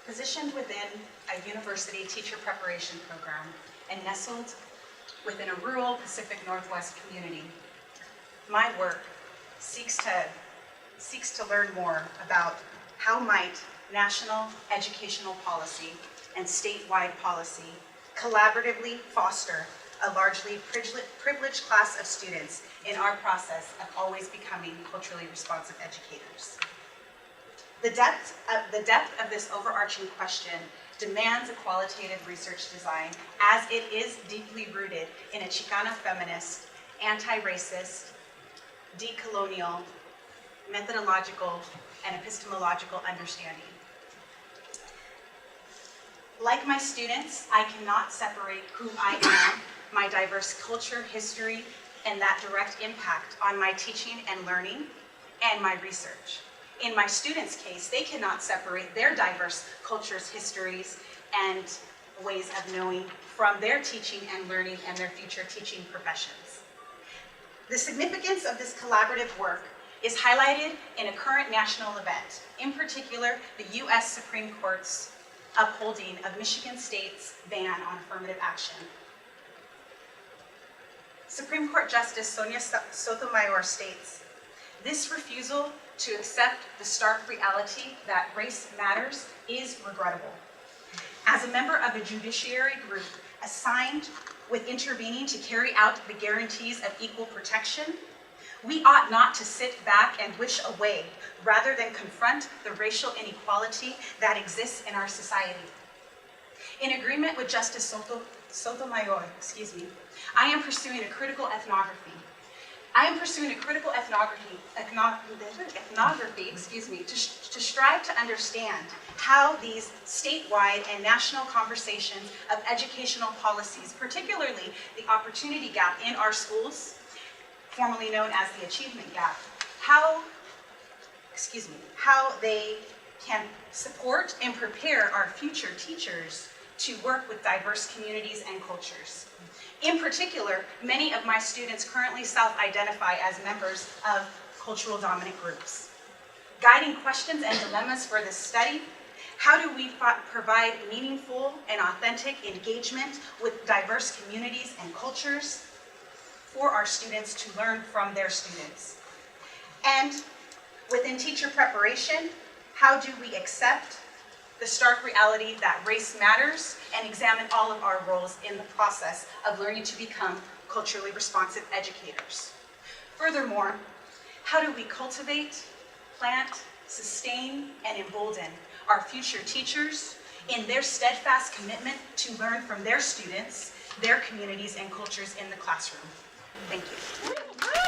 Positioned within a university teacher preparation program and nestled within a rural Pacific Northwest community, my work seeks to learn more about how might national educational policy and statewide policy collaboratively foster a largely privileged class of students in our process of always becoming culturally responsive educators. The depth of this overarching question demands a qualitative research design, as it is deeply rooted in a Chicana feminist, anti-racist, decolonial, methodological, and epistemological understanding. Like my students, I cannot separate who I am, my diverse culture, history, and that direct impact on my teaching and learning, and my research. In my students' case, they cannot separate their diverse cultures, histories, and ways of knowing from their teaching and learning and their future teaching professions. The significance of this collaborative work is highlighted in a current national event, in particular, the U.S. Supreme Court's upholding of Michigan State's ban on affirmative action. Supreme Court Justice Sonia Sotomayor states, "This refusal to accept the stark reality that race matters is regrettable. As a member of a judiciary group assigned with intervening to carry out the guarantees of equal protection, we ought not to sit back and wish away rather than confront the racial inequality that exists in our society." In agreement with Justice Sotomayor, I am pursuing a critical ethnography. To strive to understand how these statewide and national conversations of educational policies, particularly the opportunity gap in our schools, formerly known as the achievement gap, how they can support and prepare our future teachers to work with diverse communities and cultures. In particular, many of my students currently self-identify as members of cultural dominant groups. Guiding questions and dilemmas for this study: how do we provide meaningful and authentic engagement with diverse communities and cultures for our students to learn from their students? And within teacher preparation, how do we accept the stark reality that race matters and examine all of our roles in the process of learning to become culturally responsive educators? Furthermore, how do we cultivate, plant, sustain, and embolden our future teachers in their steadfast commitment to learn from their students, their communities, and cultures in the classroom? Thank you.